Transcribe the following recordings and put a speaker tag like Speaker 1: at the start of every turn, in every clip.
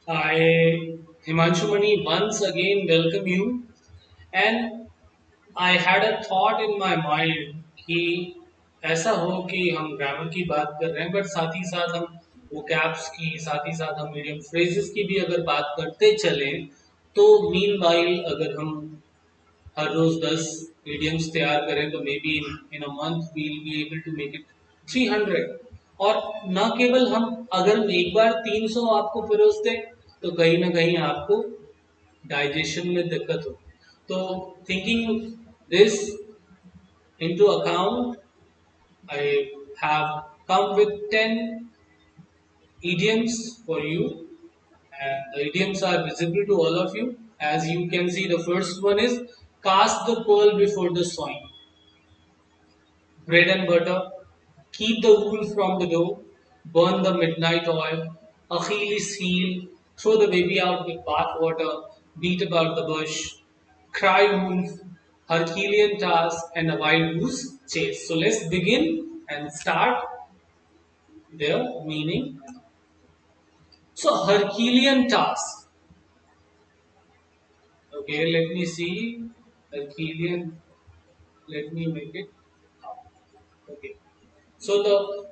Speaker 1: I, Himanshu Mani, once again welcome you. And I had a thought in my mind कि ऐसा हो कि हम ग्रामर की बात कर रहे हैं बट साथ ही साथ हम वोकैब्स की साथ ही साथ हम मीडियम फ्रेजेस की भी अगर बात करते चलें तो मीन वाइल अगर हम हर रोज 10 मीडियम्स तैयार करें तो may be in a month we will be able to make it 300। और न केवल हम अगर हम एक बार 300 आपको परोस दें तो कहीं ना कहीं आपको डाइजेशन में दिक्कत हो। तो thinking this into account, I have come with 10 idioms for you, and the idioms are visible to all of you. As you can see, the first one is cast the pearl before the swine, bread and butter, keep the wool from the dough, burn the midnight oil, Achilles heel, throw the baby out with bath water, beat about the bush, cry wolf, Herculean task, and a wild goose chase. So let's begin and start their meaning. So Herculean task. Okay, let me see. Herculean. Let me make it up. Okay. So the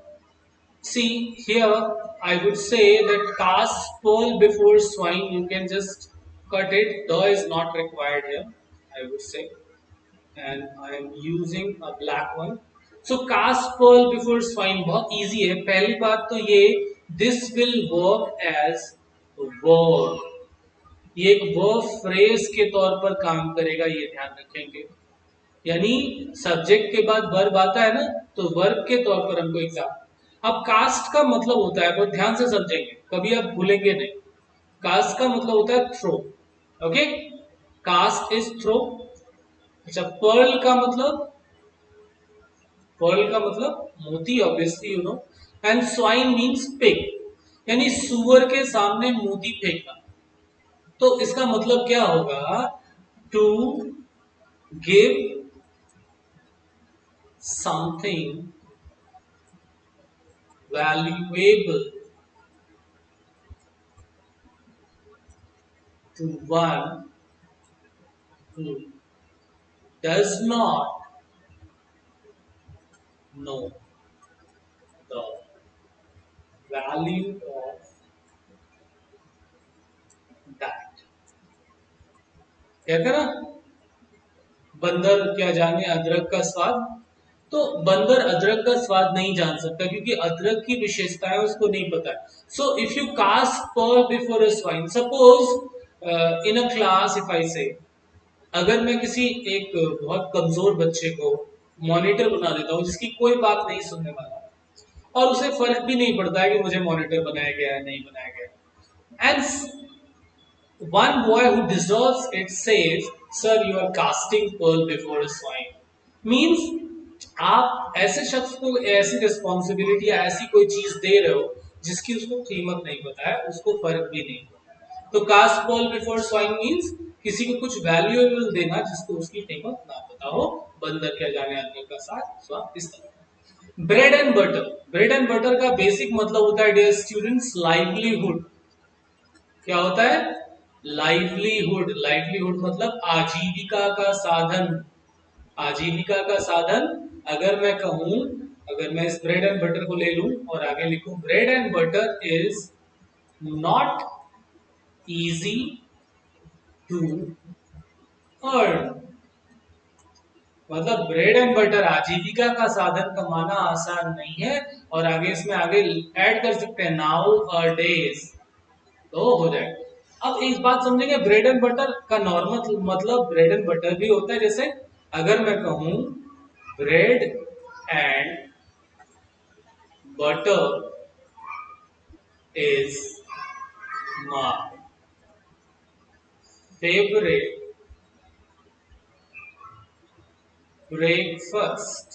Speaker 1: see here, I would say that cast pearl before swine. You can just cut it. The is not required here. I would say, and I am using a black one. So cast pearl before swine बहुत easy है. पहली बात तो ये this will work as verb. ये एक verb phrase के तौर पर काम करेगा, ये ध्यान रखेंगे। यानी सब्जेक्ट के बाद वर्ब आता है ना, तो वर्ब के तौर पर हमको एग्जाम। अब कास्ट का मतलब होता है, बहुत ध्यान से समझेंगे, कभी आप भूलेंगे नहीं। कास्ट का मतलब होता है throw. Okay, cast is throw. अच्छा, पर्ल का मतलब मोती, obviously you know. And swine means pig, यानी सुअर के सामने मोती फेंकना। तो इसका मतलब क्या होगा? To give something valuable to one who does not know the value of that। कहते हैं ना, बंदर क्या जाने अदरक का स्वाद। तो बंदर अदरक का स्वाद नहीं जान सकता क्योंकि अदरक की विशेषताएं उसको नहीं पता है। So if you cast pearl before a swine, suppose in a class if I say, अगर मैं किसी एक बहुत कमजोर बच्चे को मॉनिटर बना देता हूँ जिसकी कोई बात नहीं सुनने वाला, और उसे फर्क भी नहीं पड़ता है कि मुझे मॉनिटर बनाया गया है नहीं बनाया गया, and one boy who deserves it says, "Sir, you are casting pearl before a swine." Means आप ऐसे शख्स को ऐसी रिस्पॉन्सिबिलिटी या ऐसी कोई चीज दे रहे हो जिसकी उसको कीमत नहीं पता है, उसको फर्क भी नहीं। तो cast pearl before swine means किसी को कुछ वैल्यूएबल देना जिसको उसकी कीमत ना पता हो। बंदर क्या जाने अदरक का साथ स्वाद, इस तरह। Bread and butter, bread and butter का बेसिक मतलब होता है डियर स्टूडेंट्स लाइवलीहुड। क्या होता है? लाइवलीहुड। लाइवलीहुड मतलब आजीविका का साधन। आजीविका का साधन। अगर मैं कहूं, अगर मैं इस ब्रेड एंड बटर को ले लूं और आगे लिखूं, bread and butter is not easy to earn. मतलब ब्रेड एंड बटर आजीविका का साधन कमाना आसान नहीं है। और आगे इसमें आगे ऐड कर सकते हैं नाउ और डेज, तो हो जाए। अब एक बात समझेंगे, ब्रेड एंड बटर का नॉर्मल मतलब ब्रेड एंड बटर भी होता है। जैसे अगर मैं कहूं bread and butter is my favourite breakfast,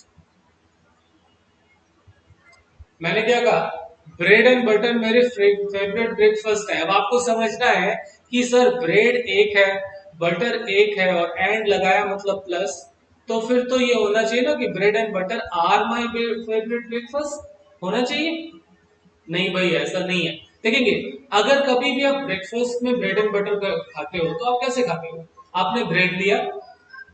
Speaker 1: मैंने क्या कहा? ब्रेड एंड बटर मेरे फेवरेट ब्रेकफास्ट है। अब आपको समझना है कि सर ब्रेड एक है, बटर एक है, और एंड लगाया मतलब प्लस, तो फिर तो ये होना चाहिए ना कि bread and butter are my favourite breakfast होना चाहिए। नहीं भाई, ऐसा नहीं है। देखेंगे अगर कभी भी आप ब्रेकफास्ट में ब्रेड एंड बटर खाते हो तो आप कैसे खाते हो? आपने ब्रेड लिया,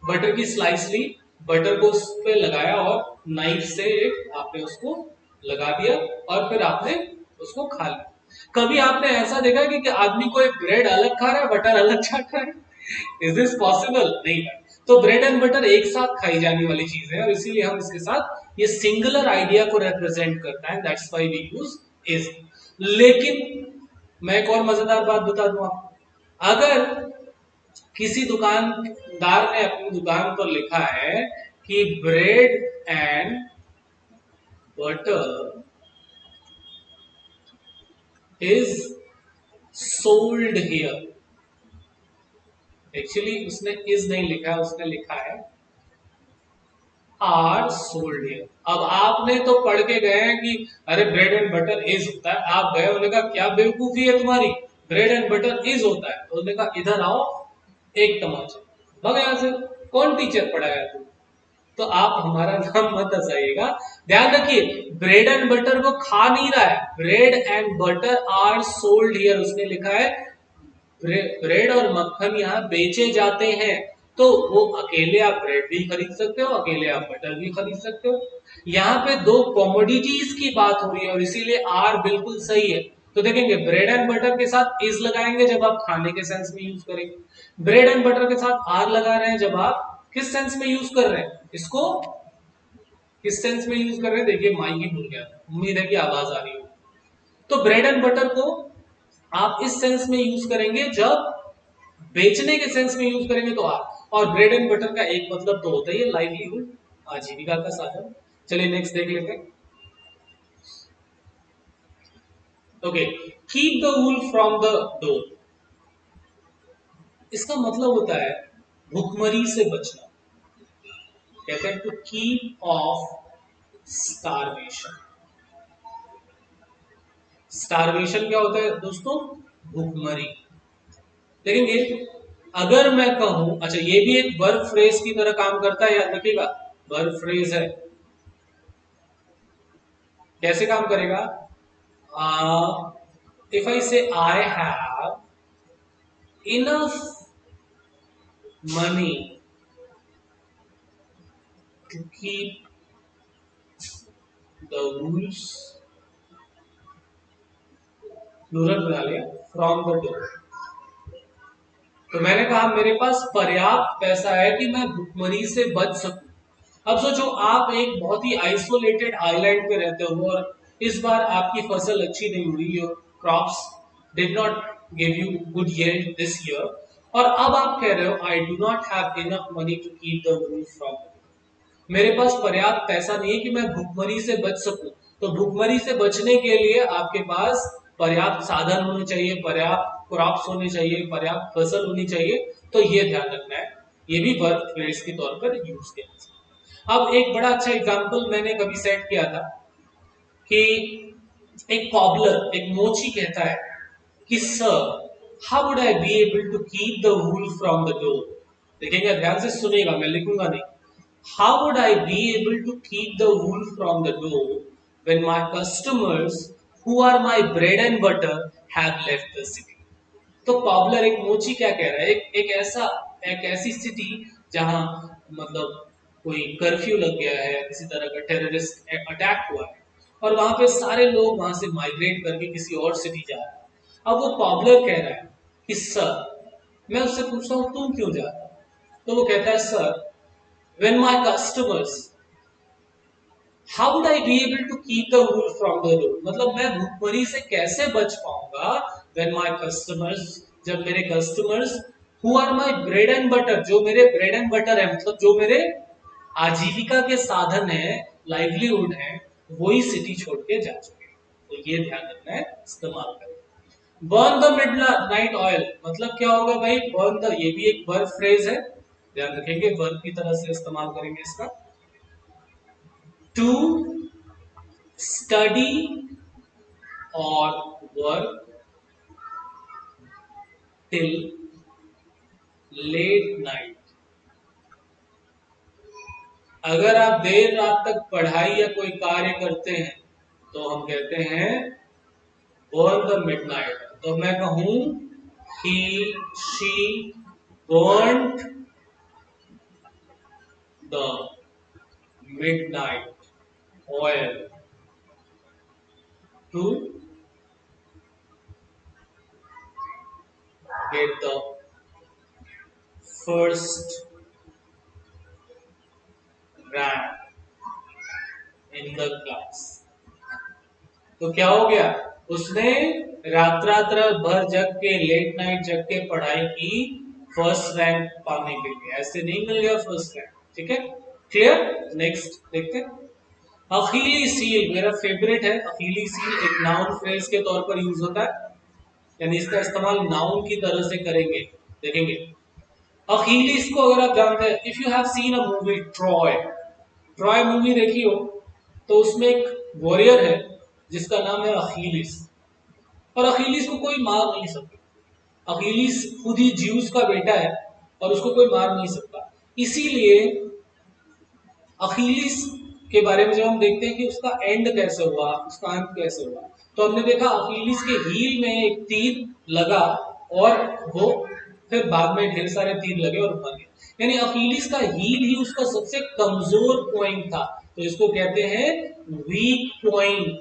Speaker 1: बटर की स्लाइस ली, बटर को उस पे लगाया और नाइफ से आपने उसको लगा दिया और फिर आपने उसको खा लिया। कभी आपने ऐसा देखा कि आदमी कोई ब्रेड अलग खा रहा है, बटर अलग चाट रहा है? Is this possible? नहीं है। तो ब्रेड एंड बटर एक साथ खाई जाने वाली चीज है और इसीलिए हम इसके साथ ये सिंगुलर आइडिया को रिप्रेजेंट करता है, that's why we use is. लेकिन मैं एक और मजेदार बात बता दूं आपको। अगर किसी दुकानदार ने अपनी दुकान पर लिखा है कि bread and butter is sold here, actually उसने इज नहीं लिखा है, उसने लिखा है आर सोल्ड हियर। अब आपने तो पढ़ के गए हैं कि अरे ब्रेड एंड बटर इज होता है, आप गए, उन्होंने कहा क्या बेवकूफी है तुम्हारी, ब्रेड एंड बटर इज होता है। तो उन्होंने कहा इधर आओ, एक तमाचा भाग यहां से, कौन टीचर पढ़ाया तुम? तो आप हमारा नाम मत हंसाइएगा। ध्यान रखिए, ब्रेड एंड बटर वो खा नहीं रहा है, bread and butter are sold here उसने लिखा है। ब्रेड और मक्खन यहाँ बेचे जाते हैं, तो वो अकेले आप ब्रेड भी खरीद सकते हो, अकेले आप बटर भी खरीद सकते हो। यहाँ पे दो कॉमोडिटीज की बात हो रही है और इसीलिए आर बिल्कुल सही है। तो देखेंगे ब्रेड एंड बटर के साथ इज लगाएंगे जब आप खाने के सेंस में यूज करेंगे, ब्रेड एंड बटर के साथ आर लगा रहे हैं जब आप किस सेंस में यूज कर रहे हैं इसको, किस सेंस में यूज कर रहे हैं? देखिए माइक ही भूल गया, उम्मीद है कि आवाज आ रही हो। तो ब्रेड एंड बटर को आप इस सेंस में यूज करेंगे, जब बेचने के सेंस में यूज करेंगे तो आर। और ब्रेड एंड बटर का एक मतलब तो होता ही है लाइवलीहुड, आजीविका का साधन। चलिए नेक्स्ट देख लेते हैं। Okay, keep the wool from the door, इसका मतलब होता है भुखमरी से बचना। कहते हैं to keep off starvation. Starvation क्या होता है दोस्तों? भुखमरी। देखेंगे अगर मैं कहूं, अच्छा ये भी एक वर्ब फ्रेज की तरह काम करता है, याद रखिएगा वर्ब फ्रेज है। कैसे काम करेगा? If I say I have enough money to keep the rules, plural बना लिया, फ्रॉम द डोर। तो मैंने कहा मेरे पास पर्याप्त पैसा है कि मैं भुखमरी से बच सकूं। अब सोचो आप एक बहुत ही आइसोलेटेड आइलैंड पे रहते हो और इस बार आपकी फसल अच्छी नहीं हुई, your crops did not give you good yield this year, और अब आप कह रहे हो I do not have enough money to keep the wool from, मेरे पास पर्याप्त पैसा नहीं है कि मैं भुखमरी से बच सकूं। तो भुखमरी से बचने के लिए आपके पास पर्याप्त साधन होने चाहिए, पर्याप्त क्रॉप्स होने चाहिए, पर्याप्त फसल होनी चाहिए। तो ये ध्यान रखना है, ये भी वर्ब फ्रेज के तौर पर यूज किया जा सकता है। अब एक बड़ा अच्छा एग्जांपल मैंने कभी सेट किया था कि एक कॉबलर, एक मोची कहता है कि sir how would I be able to keep the wool from the door. देखेंगे ध्यान से सुनेगा, मैं लिखूंगा नहीं। How would I be able to keep the wool from the door when my customers, who are my bread and butter, have left the city? तो cobbler, एक मोची क्या कह रहा है, एक ऐसी सिटी जहां मतलब कोई कर्फ्यू लग गया है, किसी तरह का टेररिस्ट अटैक हुआ है और वहां पे सारे लोग वहां से माइग्रेट करके किसी और सिटी जा रहे हैं। अब वो कॉबलर कह रहा है कि सर, मैं उससे पूछता हूँ तुम क्यों जा रहा है? तो वो कहता है sir, when my customers, how would I be able to keep the wool from the door, मतलब मैं भूखमरी से कैसे बच पाऊंगा when my customers, जब मेरे customers who are my bread and butter, जो मेरे bread and butter है, मतलब जो मेरे आजीविका के साधन है, लाइवलीहुड है, वही सिटी छोड़ के जा चुके हैं। तो ये ध्यान रखना है, इस्तेमाल करें। बर्न द मिडनाइट ऑयल, मतलब क्या होगा भाई? बर्न द, ये भी एक वर्ब फ्रेज है, ध्यान रखेंगे वर्ब की तरह से इस्तेमाल करेंगे इसका। टू स्टडी और वर्क टिल लेट नाइट, अगर आप देर रात तक पढ़ाई या कोई कार्य करते हैं तो हम कहते हैं बर्न द मिडनाइट, तो मैं कहूं he she burnt the midnight oil to get the first rank in the class। तो क्या हो गया, उसने रात रात भर जग के, लेट नाइट जग के पढ़ाई की फर्स्ट रैंक पाने के लिए, ऐसे नहीं मिल गया फर्स्ट रैंक। ठीक है, क्लियर। नेक्स्ट देखते हैं, अखीली सील मेरा फेवरेट है। अखीली सील एक नाउन फ्रेज के तौर पर यूज होता है, यानी इसका इस्तेमाल नाउन की तरह से करेंगे, देखेंगे। अखीलीस को अगर आप जानते हैं, if you have seen a movie Troy, Troy movie देखी हो, तो उसमें एक वॉरियर है जिसका नाम है अखीलिस, और अखीलिस को कोई मार नहीं सकता। अखीलिस खुद ही ज्यूस का बेटा है और उसको कोई मार नहीं सकता। इसीलिए अखीलिस के बारे में जब हम देखते हैं कि उसका एंड कैसे हुआ, उसका अंत कैसे हुआ, तो हमने देखा अखीलिस के हील में एक तीर लगा और वो फिर बाद में ढेर सारे तीर लगे और मर गया। यानी अखीलिस का हील ही उसका सबसे कमजोर पॉइंट था, तो इसको कहते हैं वीक पॉइंट।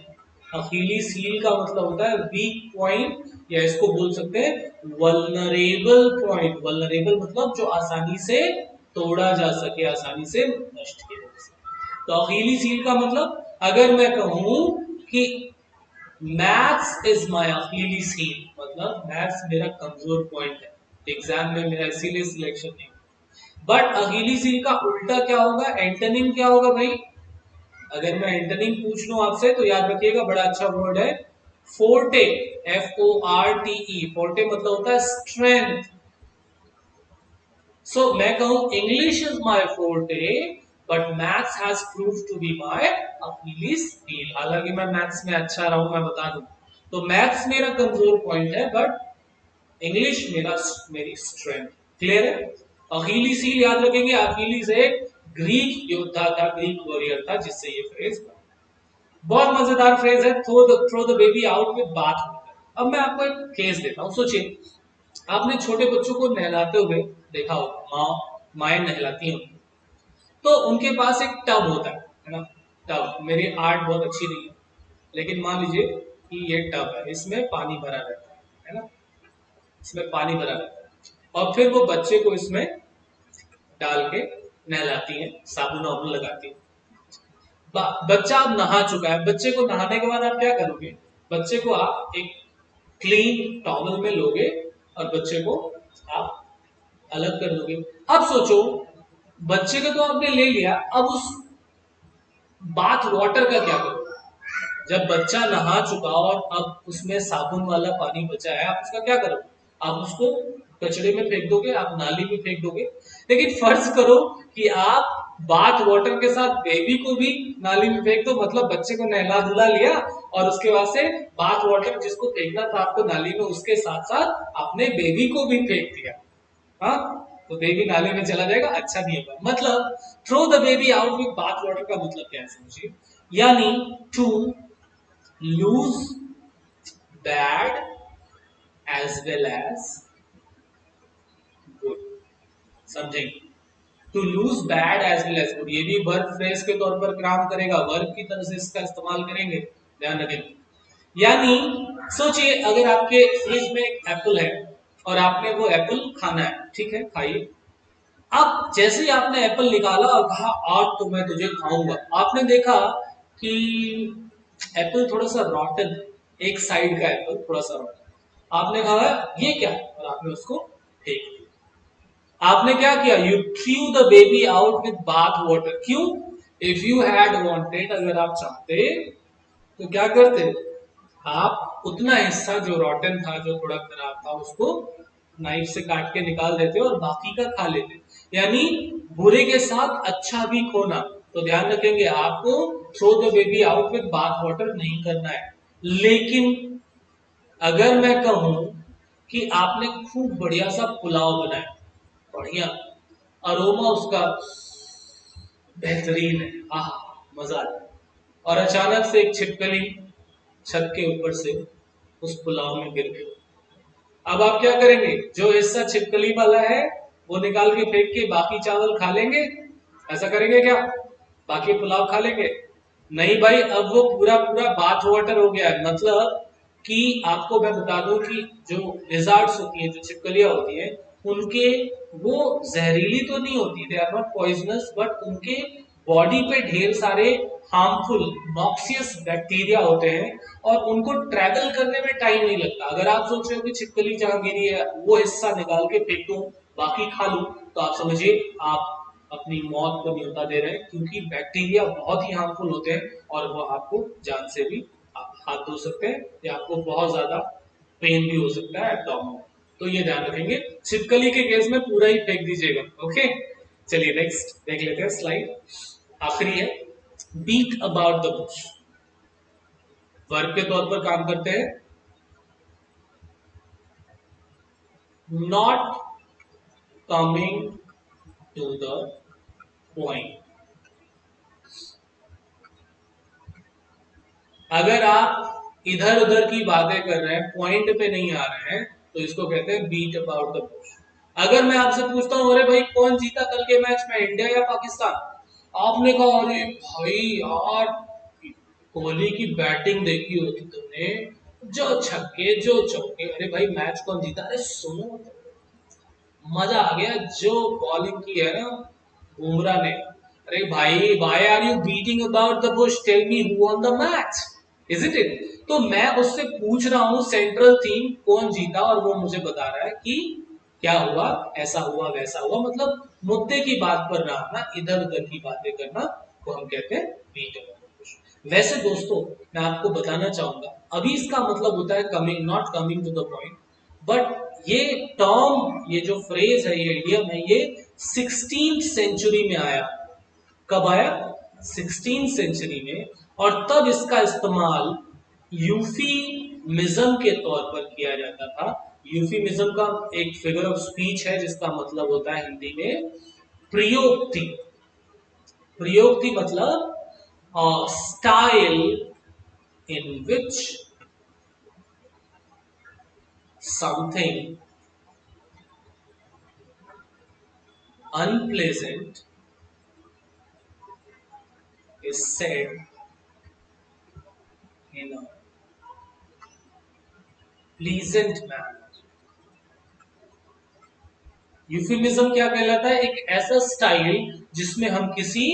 Speaker 1: अखीलिस हील का मतलब होता है वीक पॉइंट, या इसको बोल सकते हैं वल्नरेबल पॉइंट। वल्नरेबल मतलब जो आसानी से तोड़ा जा सके, आसानी से नष्ट किया जा सके। तो अखीली सील का मतलब, अगर मैं कहूं कि मैथ्स इज माय अखीली सील, मतलब मैथ्स मेरा कमजोर पॉइंट है, एग्जाम में मेरा इसीलिए सिलेक्शन नहीं। बट अखीली सील का उल्टा क्या होगा, एंटोनिम क्या होगा भाई? अगर मैं एंटोनिम पूछ लूं आपसे तो याद रखिएगा, बड़ा अच्छा वर्ड है फोर्टे, FORTE। फोर्टे मतलब होता है स्ट्रेंथ। सो मैं कहूं English is my forte but maths has proved to be my Achilles heel. हालांकि मैं मैथ्स में अच्छा रहा हूं, मैं बता दूं, तो मैथ्स मेरा कमजोर पॉइंट है बट इंग्लिश मेरी स्ट्रेंथ। क्लियर है? अखीलीस हील याद रखेंगे। अखीलीस एक ग्रीक योद्धा था, ग्रीक वॉरियर था, जिससे ये फ्रेज बना। बहुत मजेदार फ्रेज है, throw the baby out with bath water. अब मैं आपको एक केस देता हूं, सोचिए आपने छोटे बच्चों को नहलाते हुए देखा होगा, माएँ नहलाती हैं, तो उनके पास एक टब होता है ना। टब, मेरी आर्ट बहुत अच्छी नहीं है, लेकिन मान लीजिए कि ये टब है, इसमें पानी भरा रहता है ना, इसमें पानी भरा रहता है, और फिर वो बच्चे को इसमें डाल के नहलाती हैं, साबुन वाबुन लगाती हैं। बच्चा अब नहा चुका है, बच्चे को नहाने के बाद आप क्या करोगे? बच्चे को आप एक क्लीन टॉवल में लोगे और बच्चे को आप अलग कर दोगे। अब सोचो, बच्चे को तो आपने ले लिया, अब उस बाथ वाटर का क्या करोगे? जब बच्चा नहा चुका और अब उसमें साबुन वाला पानी बचा है, आप उसका क्या करोगे? आप उसको कचड़े में फेंक दोगे, आप नाली में फेंक दोगे। लेकिन फर्ज करो कि आप बाथ वाटर के साथ बेबी को भी नाली में फेंक दो, मतलब बच्चे को नहला धुला लिया और उसके बाद से बाथ वाटर जिसको फेंकना था आपको नाली में, उसके साथ साथ आपने बेबी को भी फेंक दिया। हाँ, तो बेबी नाली में चला जाएगा, अच्छा नहीं होगा। मतलब throw the baby out with bath water का मतलब क्या है समझिए, यानी to lose bad as well as good. समझेंगे? To lose bad as well as good, ये भी वर्ब फ्रेज के तौर पर काम करेगा, वर्ब की तरह से इसका इस्तेमाल करेंगे, ध्यान रखेंगे। यानी सोचिए अगर आपके फ्रिज में एक एप्पल है और आपने वो एप्पल खाना है, ठीक है, खाइए। अब जैसे ही आपने एप्पल निकाला और कहा आज तो मैं तुझे खाऊंगा, आपने देखा कि एप्पल थोड़ा सा रॉटन है, एक साइड का एप्पल थोड़ा सा रॉटन। आपने कहा ये क्या है, और आपने उसको फेंक दिया। आपने क्या किया? You through the baby out with bath water. क्यों? इफ यू हैड वांटेड, अगर आप चाहते तो क्या करते? आप उतना हिस्सा जो रॉटन था, जो थोड़ा खराब था, उसको नाइफ से काट के निकाल देते और बाकी का खा लेते। यानी बुरे के साथ अच्छा भी खोना। तो ध्यान रखेंगे, आपको throw the baby out with bath water नहीं करना है। लेकिन अगर मैं कहूं कि आपने खूब बढ़िया सा पुलाव बनाया, बढ़िया अरोमा उसका बेहतरीन है, आहा मजा आ जाए, और अचानक से एक छिपकली छत के ऊपर से उस पुलाव में गिर गई, अब आप क्या करेंगे, जो हिस्सा छिपकली वाला है वो निकाल के फेंक के बाकी चावल खा लेंगे, ऐसा करेंगे क्या? बाकी पुलाव खा लेंगे? नहीं भाई, अब वो पूरा पूरा बाथ वाटर हो गया है। मतलब कि आपको मैं बता दूं कि जो लिजार्ड्स होती हैं, जो छिपकलियां होती हैं, उनके वो जहरीली तो नहीं होती, they are not poisonous, but उनके बॉडी पे ढेर सारे हार्मफुल नॉक्सियस बैक्टीरिया होते हैं और उनको ट्रैवल करने में टाइम नहीं लगता। अगर आप सोच रहे हो कि छिपकली जहां गिरी है वो हिस्सा निकाल के फेंक दूं, बाकी खा लूं, तो आप समझिए आप अपनी मौत को न्योता दे रहे हैं, क्योंकि बैक्टीरिया बहुत ही हार्मफुल होते हैं और वो आपको जान से भी हाथ धो सकते हैं या आपको बहुत ज्यादा पेन भी हो सकता है एब्डोमेन में। तो ये ध्यान रखेंगे, छिपकली के केस में पूरा ही फेंक दीजिएगा। ओके, चलिए नेक्स्ट देख लेते हैं स्लाइड। आखिरी है, beat about the bush. Verb के तौर पर काम करते हैं, not coming to the point. अगर आप इधर उधर की बातें कर रहे हैं, पॉइंट पे नहीं आ रहे हैं, तो इसको कहते हैं बीट अबाउट द बुश। अगर मैं आपसे पूछता हूं, अरे भाई कौन जीता कल के मैच में, इंडिया या पाकिस्तान? आपने कहा अरे भाई यार, कोहली की बैटिंग देखी होती तुमने, जो छक्के जो चौके, अरे भाई मैच कौन जीता? अरे सुनो, मजा आ गया, जो बॉलिंग की है ना बुमराह ने। अरे भाई, why are you beating about the bush, tell me who won the match, is it it? तो मैं उससे पूछ रहा हूं सेंट्रल थीम कौन जीता, और वो मुझे बता रहा है कि क्या हुआ, ऐसा हुआ वैसा हुआ। मतलब मुद्दे की बात पर ना आना, इधर उधर की बातें करना को हम कहते हैं बीट अबाउट द बुश। वैसे दोस्तों, मैं आपको बताना चाहूंगा, अभी इसका मतलब होता है coming, not coming to the point. But ये टर्म, ये जो फ्रेज है, ये इडियम है, ये 16th सेंचुरी में आया। कब आया? 16th सेंचुरी में। और तब इसका इस्तेमाल यूफीमिज्म के तौर पर किया जाता था। यूफीमिज्म का एक फिगर ऑफ स्पीच है जिसका मतलब होता है हिंदी में प्रयोक्ति। प्रयोक्ति मतलब style in which something unpleasant is said in a pleasant manner। यूफिमिज्म क्या कहलाता है? एक ऐसा स्टाइल जिसमें हम किसी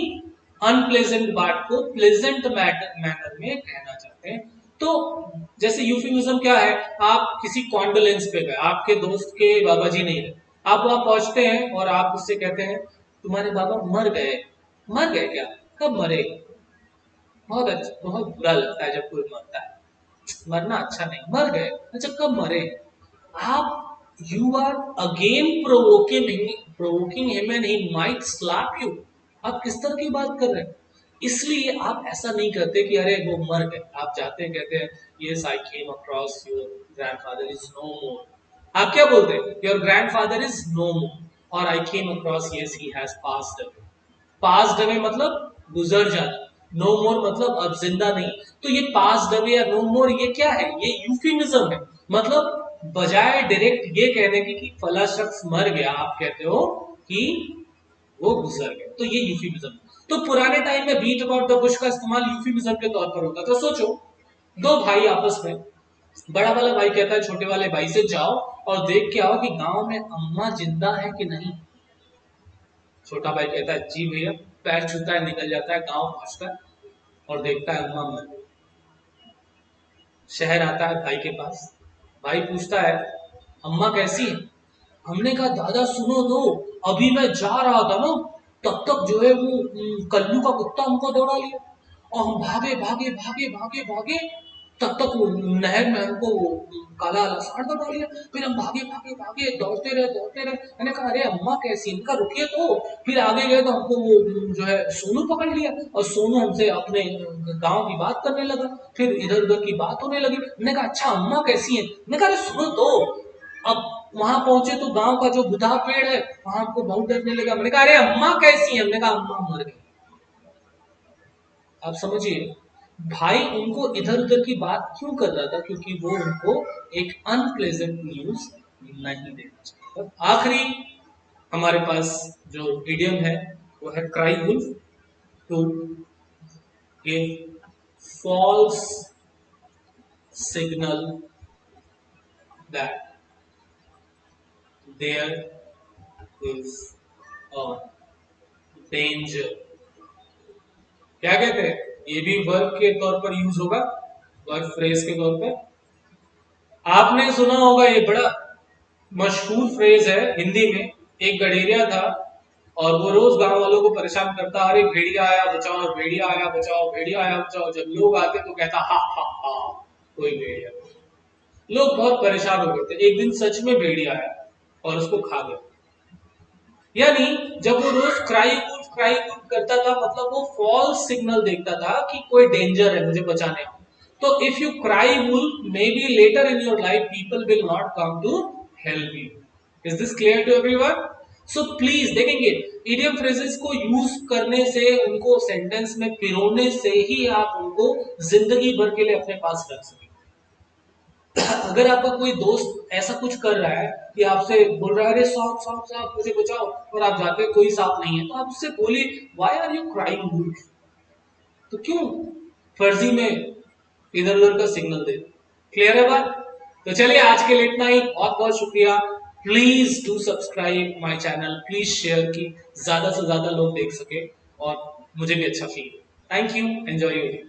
Speaker 1: अनप्लेजेंट बात को प्लेजेंट मैनर में कहना चाहते हैं। तो जैसे यूफिमिज्म क्या है, आप किसी कॉन्डोलेंस पे गए, आपके दोस्त के बाबा जी नहीं रहे, आप वहां पहुंचते हैं और आप उससे कहते हैं तुम्हारे बाबा मर गए। मर गए क्या? कब मरे? बहुत अच्छा, बहुत बुरा लगता है जब कोई मरता है, मरना अच्छा नहीं, मर गए, अच्छा कब मरे? आप you are again provoking him and he might slap you. आप किस तरह की बात कर रहे हैं? इसलिए आप ऐसा नहीं करते कि अरे वो मर गए, आप जाते हैं कहते हैं yes I came across your grandfather is no more. आप क्या बोलते हैं? Your grandfather is no more और I came across yes he has passed away. Passed away मतलब गुजर जाना, नो मोर मतलब अब जिंदा नहीं। तो ये पास्ड अवे या नो मोर ये क्या है? ये यूफिमिज्म है। मतलब बजाय डायरेक्ट ये कहने की कि फला शख्स मर गया, आप कहते हो कि वो गुजर गया। तो ये यूफिमिज्म। तो पुराने टाइम में बीट अबाउट द बुश का इस्तेमाल यूफिमिज्म के तौर पर होता था। सोचो, दो भाई आपस में, बड़ा वाला भाई कहता है छोटे वाले भाई से जाओ और देख के आओ कि गांव में अम्मा जिंदा है कि नहीं। छोटा भाई कहता है जी भैया, पैर छूता है, निकल जाता है, गांव पहुंचता है और देखता है अम्मा मर गई। शहर आता है भाई के पास, भाई पूछता है अम्मा कैसी है? हमने कहा दादा सुनो तो, अभी मैं जा रहा था ना, तब तक जो है वो कल्लू का कुत्ता हमको दौड़ा लिया और हम भागे भागे भागे भागे भागे, तब तक वो नहर में हमको वो काला वाला सांड दौड़ा लिया। फिर हम भागे भागे भागे दौड़ते रहे दौड़ते रहे। मैंने कहा अरे अम्मा कैसी? इनका रुकिए तो। फिर आगे गए तो हमको वो जो है सोनू पकड़ लिया और सोनू हमसे अपने गांव की बात करने लगा, फिर इधर उधर की बात होने लगी। मैंने कहा अच्छा अम्मा कैसी है? मैंने कहा अरे सुनो तो। अब वहां पहुंचे तो गांव का जो बुधा पेड़ है वहां हमको बहुत डरने लगा। मैंने कहा अरे अम्मा कैसी है? हमने कहा अम्मा मर गई। आप समझिए, भाई उनको इधर उधर की बात क्यों कर रहा था? क्योंकि वो उनको एक अनप्लेजेंट न्यूज नहीं देना चाहता। आखिरी हमारे पास जो इडियम है वो है cry wolf, to give false signal that there is a danger. क्या कहते हैं? ये भी वर्ब के तौर पर यूज होगा, वर्ब फ्रेज के तौर पर। आपने सुना होगा, ये बड़ा मशहूर फ्रेज है हिंदी में। एक गडेरिया था और वो रोज गांव वालों को परेशान करता, अरे भेड़िया आया बचाओ, भेड़िया आया बचाओ, भेड़िया आया बचाओ। जब लोग आते तो कहता हा हा हा, कोई भेड़िया। लोग बहुत परेशान हो गए थे। एक दिन सच में भेड़िया आया और उसको खा गया। यानी जब वो रोज क्राई वुल्फ करता था, मतलब वो फॉल्स सिग्नल देखता था कि कोई डेंजर है, मुझे बचाने आओ। तो if you cry wolf, may be later in your life people will not come to help you. Is this clear to everyone? So please देखेंगे, इडियम फ्रेजेस को यूज करने से, उनको सेंटेंस में पिरोने से ही आप उनको जिंदगी भर के लिए अपने पास रख सकें। अगर आपका कोई दोस्त ऐसा कुछ कर रहा है कि आपसे बोल रहा है अरे सांप सांप सांप मुझे बचाओ, और आप जाके कोई सांप नहीं है, तो आप उससे बोलिए why are you crying wolf? तो क्यों फर्जी में इधर उधर का सिग्नल दे? क्लियर है बात? तो चलिए आज के लिए इतना ही। बहुत बहुत शुक्रिया। Please do subscribe my channel, please share की ज्यादा से ज्यादा लोग देख सके और मुझे भी अच्छा feel. Thank you, enjoy your day.